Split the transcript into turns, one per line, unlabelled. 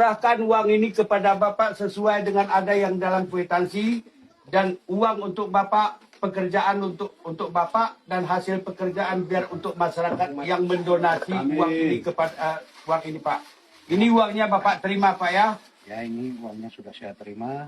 curahkan uang ini kepada Bapak sesuai dengan ada yang dalam kwitansi, dan uang untuk Bapak, pekerjaan untuk Bapak, dan hasil pekerjaan biar untuk masyarakat yang mendonasi uang ini kepada uang ini, Pak. Ini uangnya Bapak terima, Pak, ya.
Ya, ini uangnya sudah saya terima.